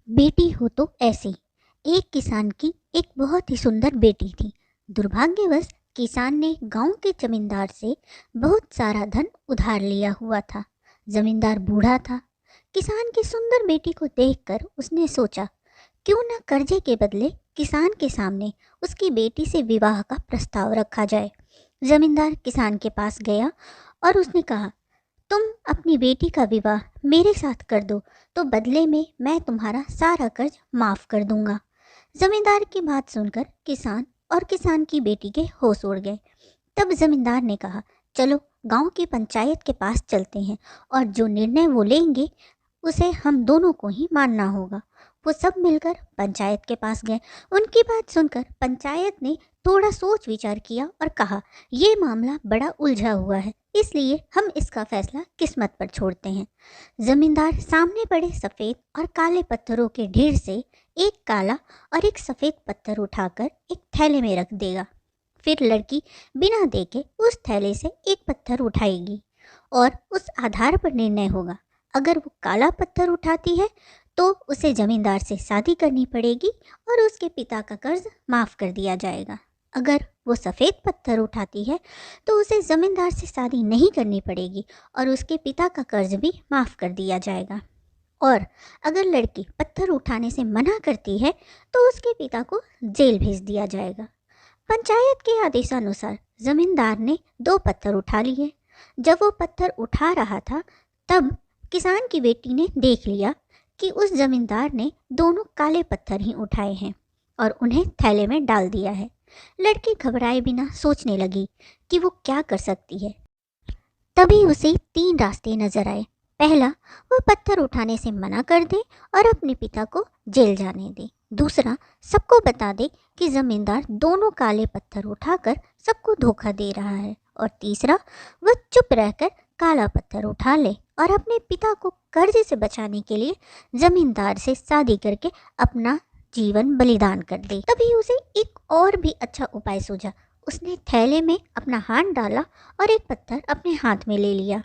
बेटी हो तो ऐसी। एक किसान की एक बहुत ही सुंदर बेटी थी। दुर्भाग्यवश किसान ने गांव के जमींदार से बहुत सारा धन उधार लिया हुआ था। जमींदार बूढ़ा था। किसान की सुंदर बेटी को देखकर उसने सोचा, क्यों न कर्जे के बदले किसान के सामने उसकी बेटी से विवाह का प्रस्ताव रखा जाए। जमींदार किसान के पास गया और उसने कहा, तुम अपनी बेटी का विवाह मेरे साथ कर दो तो बदले में मैं तुम्हारा सारा कर्ज माफ कर दूंगा। जमींदार की बात सुनकर किसान और किसान की बेटी के होश उड़ गए। तब जमींदार ने कहा, चलो गांव की पंचायत के पास चलते हैं और जो निर्णय वो लेंगे उसे हम दोनों को ही मानना होगा। वो सब मिलकर पंचायत के पास गए। उनकी बात सुनकर पंचायत ने थोड़ा सोच विचार किया और कहा, ये मामला बड़ा उलझा हुआ है, इसलिए हम इसका फैसला किस्मत पर छोड़ते हैं। जमींदार सामने पड़े सफ़ेद और काले पत्थरों के ढेर से एक काला और एक सफ़ेद पत्थर उठाकर एक थैले में रख देगा। फिर लड़की बिना देखे उस थैले से एक पत्थर उठाएगी और उस आधार पर निर्णय होगा। अगर वो काला पत्थर उठाती है तो उसे जमींदार से शादी करनी पड़ेगी और उसके पिता का कर्ज माफ़ कर दिया जाएगा। अगर वो सफ़ेद पत्थर उठाती है तो उसे ज़मींदार से शादी नहीं करनी पड़ेगी और उसके पिता का कर्ज भी माफ़ कर दिया जाएगा। और अगर लड़की पत्थर उठाने से मना करती है तो उसके पिता को जेल भेज दिया जाएगा। पंचायत के आदेशानुसार जमींदार ने 2 पत्थर उठा लिए। जब वो पत्थर उठा रहा था तब किसान की बेटी ने देख लिया कि उस जमींदार ने दोनों काले पत्थर ही उठाए हैं और उन्हें थैले में डाल दिया है। लड़की घबराए बिना सोचने लगी कि वो क्या कर सकती है। तभी उसे 3 रास्ते नजर आए। पहला, वो पत्थर उठाने से मना कर दे और अपने पिता को जेल जाने दे। दूसरा, सबको बता दे कि जमींदार दोनों काले पत्थर उठाकर सबको धोखा दे रहा है। और तीसरा, वह चुप रहकर काला पत्थर उठा ले और अपने पिता को कर्ज से बचाने के लिए जमींदार से शादी करके अपना जीवन बलिदान कर दे। तभी उसे एक और भी अच्छा उपाय सूझा। उसने थैले में अपना हाथ डाला और एक पत्थर अपने हाथ में ले लिया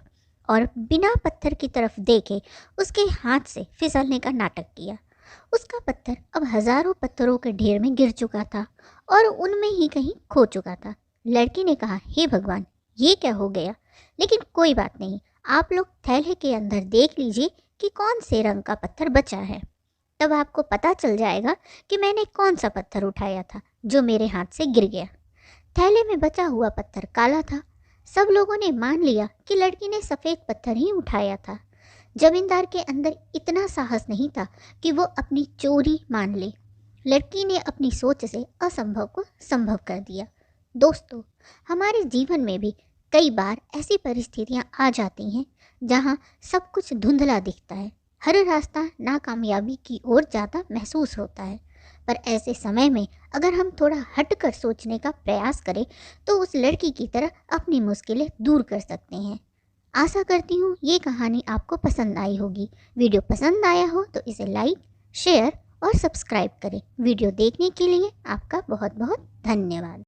और बिना पत्थर की तरफ देखे उसके हाथ से फिसलने का नाटक किया। उसका पत्थर अब हजारों पत्थरों के ढेर में गिर चुका था और उनमें ही कहीं खो चुका था। लड़की ने कहा, हे भगवान, ये क्या हो गया? लेकिन कोई बात नहीं, आप लोग थैले के अंदर देख लीजिए कि कौन से रंग का पत्थर बचा है। तब आपको पता चल जाएगा कि मैंने कौन सा पत्थर उठाया था जो मेरे हाथ से गिर गया। थैले में बचा हुआ पत्थर काला था। सब लोगों ने मान लिया कि लड़की ने सफ़ेद पत्थर ही उठाया था। जमींदार के अंदर इतना साहस नहीं था कि वो अपनी चोरी मान ले। लड़की ने अपनी सोच से असंभव को संभव कर दिया। दोस्तों, हमारे जीवन में भी कई बार ऐसी परिस्थितियां आ जाती हैं जहां सब कुछ धुंधला दिखता है। हर रास्ता नाकामयाबी की ओर जाता महसूस होता है। पर ऐसे समय में अगर हम थोड़ा हटकर सोचने का प्रयास करें तो उस लड़की की तरह अपनी मुश्किलें दूर कर सकते हैं। आशा करती हूँ ये कहानी आपको पसंद आई होगी। वीडियो पसंद आया हो तो इसे लाइक, शेयर और सब्सक्राइब करें। वीडियो देखने के लिए आपका बहुत बहुत धन्यवाद।